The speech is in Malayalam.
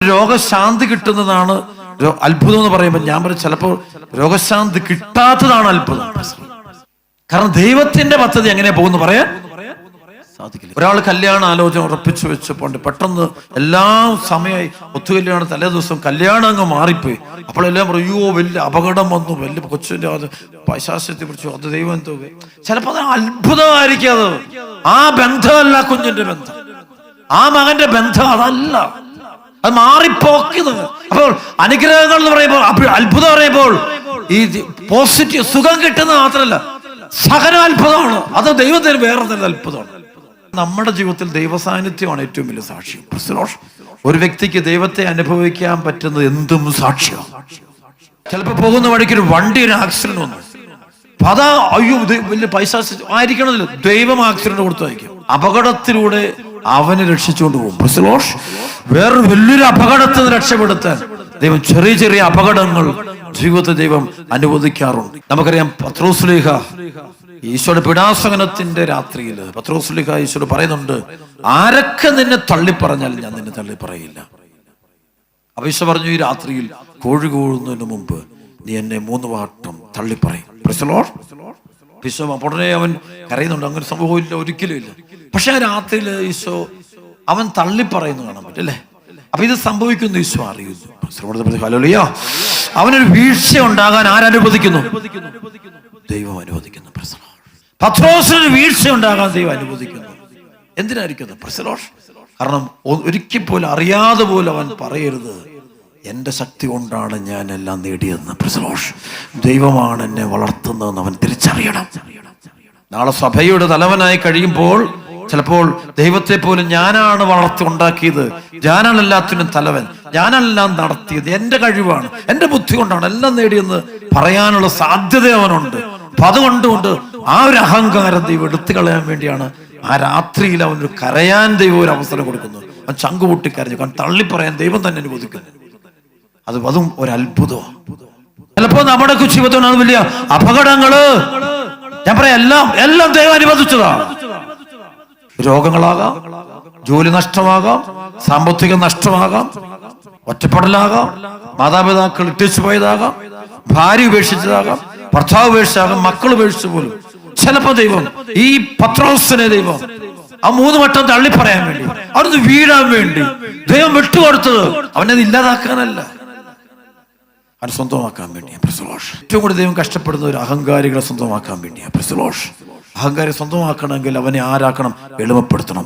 രോഗശാന്തി കിട്ടുന്നതാണ് അത്ഭുതം എന്ന് പറയുമ്പോൾ ഞാൻ പറയും ചിലപ്പോൾ രോഗശാന്തി കിട്ടാത്തതാണ് അത്ഭുതം. കാരണം ദൈവത്തിന്റെ പദ്ധതി എങ്ങനെ പോകുന്നു പറയാൻ സാധിക്കില്ല. ഒരാൾ കല്യാണ ആലോചന ഉറപ്പിച്ചു വെച്ചപ്പോണ്ട് പെട്ടെന്ന് എല്ലാം സമയമായി, ഒത്തുകല്യാണം തലേ ദിവസം കല്യാണം അങ്ങ് മാറിപ്പോയി. അപ്പോഴെല്ലാം പറയോ വലിയ അപകടം വന്നു, വലിയ കൊച്ചിന്റെ അത് പൈശാചത്തെ പിടിച്ചു, അത് ദൈവം എന്തോ. ചിലപ്പോൾ അത് അത്ഭുതമായിരിക്കും. അത് ആ ബന്ധമല്ല കുഞ്ഞിന്റെ ബന്ധം, ആ മകന്റെ ബന്ധം അതല്ല, അത് മാറിപ്പോക്കുന്നത്. അപ്പോൾ അനുഗ്രഹങ്ങൾ എന്ന് പറയുമ്പോൾ, അത്ഭുതം പറയുമ്പോൾ ഈ പോസിറ്റീവ് സുഖം കിട്ടുന്നത് മാത്രമല്ല, സകല അത്ഭുതമാണ്. അത് ദൈവത്തിന് വേറെ തന്നെ അത്ഭുതമാണ്. നമ്മുടെ ജീവിതത്തിൽ ദൈവസാന്നിധ്യമാണ് ഏറ്റവും വലിയ സാക്ഷ്യം. ഒരു വ്യക്തിക്ക് ദൈവത്തെ അനുഭവിക്കാൻ പറ്റുന്നത് എന്തും സാക്ഷ്യമാണ്. ചിലപ്പോൾ പോകുന്ന വഴിക്ക് ഒരു വണ്ടി ഒരു ആക്സിഡന്റ് വന്നു, അതാ അയ്യോ വലിയ പൈസ ആയിരിക്കണമെന്നില്ല, ദൈവം ആക്സിഡന്റ് കൊടുത്തായിരിക്കും. അപകടത്തിലൂടെ അവനെ രക്ഷിച്ചുകൊണ്ട് പോകും. വേറൊരു വലിയൊരു അപകടത്തിൽ നിന്ന് രക്ഷപ്പെടുത്താൻ ദൈവം ചെറിയ ചെറിയ അപകടങ്ങൾ ജീവിതത്തിൽ ദൈവം അനുവദിക്കാറുണ്ട്. നമുക്കറിയാം പത്രോസ്ലീഹ ഈശോയുടെ പീഡാസഹനത്തിന്റെ രാത്രിയിൽ പത്രോസ്ലീഹ ഈശോട് പറയുന്നുണ്ട്, ആരൊക്കെ നിന്നെ തള്ളിപ്പറഞ്ഞാൽ ഞാൻ നിന്നെ തള്ളിപ്പറയില്ല. അപ്പൊ ഈശോ പറഞ്ഞു, ഈ രാത്രിയിൽ കോഴി കൂഴുന്നതിന് മുമ്പ് നീ എന്നെ 3 വട്ടം തള്ളിപ്പറയും. ഈശോ ഉടനെ അവൻ കരയുന്നുണ്ട്, അങ്ങനെ സംഭവമില്ല, ഒരിക്കലും ഇല്ല. പക്ഷെ ആ രാത്രിയിൽ ഈശോ അവൻ തള്ളിപ്പറയുന്നു കാണാൻ പറ്റും അല്ലേ. അപ്പൊ ഇത് സംഭവിക്കുന്നു ഈശോ അറിയുന്നു. ഹല്ലേലൂയ. അവനൊരു വീഴ്ച ഉണ്ടാകാൻ ആരനുവദിക്കുന്നു? ദൈവം അനുവദിക്കുന്നു. പത്രോസിനൊരു വീഴ്ച ഉണ്ടാകാൻ ദൈവം അനുവദിക്കുന്നു. എന്തിനായിരിക്കുന്നു? കാരണം ഒരിക്കൽ പോലും അറിയാതെ പോലും അവൻ പറയരുത്, എന്റെ ശക്തി കൊണ്ടാണ് ഞാൻ എല്ലാം നേടിയതെന്ന്. ദൈവമാണ് എന്നെ വളർത്തുന്നതെന്ന് അവൻ തിരിച്ചറിയണം. നാളെ സഭയുടെ തലവനായി കഴിയുമ്പോൾ ചിലപ്പോൾ ദൈവത്തെ പോലും ഞാനാണ് വളർത്തി ഉണ്ടാക്കിയത്, ഞാനാണ് എല്ലാത്തിനും തലവൻ, ഞാനെല്ലാം നടത്തിയത്, എന്റെ കഴിവാണ്, എന്റെ ബുദ്ധി കൊണ്ടാണ് എല്ലാം നേടിയെന്ന് പറയാനുള്ള സാധ്യത അവനുണ്ട്. അപ്പൊ അതുകൊണ്ടുകൊണ്ട് ആ ഒരു അഹങ്കാരം ദൈവം എടുത്തു കളയാൻ വേണ്ടിയാണ് ആ രാത്രിയിൽ അവനൊരു കരയാൻ ദൈവം ഒരു അവസരം കൊടുക്കുന്നു. അവൻ ചങ്കു പൊട്ടിക്കരഞ്ഞു, കാരണം തള്ളിപ്പറയാൻ ദൈവം തന്നെ അനുവദിക്കുന്നു. അതും ഒരു അത്ഭുതമാണ്. ചിലപ്പോ നമ്മുടെ ജീവിതത്തിനാണ് വലിയ അപകടങ്ങള്, ഞാൻ പറയാം എല്ലാം ദൈവം അനുവദിച്ചതാണ്. രോഗങ്ങളാകാം, ജോലി നഷ്ടമാകാം, സാമ്പത്തിക നഷ്ടമാകാം, ഒറ്റപ്പെടലാകാം, മാതാപിതാക്കൾ ഇട്ടിച്ചു പോയതാകാം, ഭാര്യ ഉപേക്ഷിച്ചതാകാം, ഭർത്താവ് ഉപേക്ഷിച്ചാകാം, മക്കൾ ഉപേക്ഷിച്ചു പോലും. ചിലപ്പോ ദൈവം ഈ പത്രോസിനെ ദൈവം ആ 3 വട്ടം തള്ളിപ്പറയാൻ വേണ്ടി, അവിടുന്ന് വീഴാൻ വേണ്ടി ദൈവം വിട്ടുകൊടുത്തത് അവനത് ഇല്ലാതാക്കാനല്ല, അവൻ സ്വന്തമാക്കാൻ വേണ്ടിയാ. ഏറ്റവും കൂടി ദൈവം കഷ്ടപ്പെടുന്ന ഒരു അഹങ്കാരികളെ സ്വന്തമാക്കാൻ വേണ്ടിയാ. അഹങ്കാരി സ്വന്തമാക്കണമെങ്കിൽ അവനെ ആരാക്കണം? എളിമപ്പെടുത്തണം.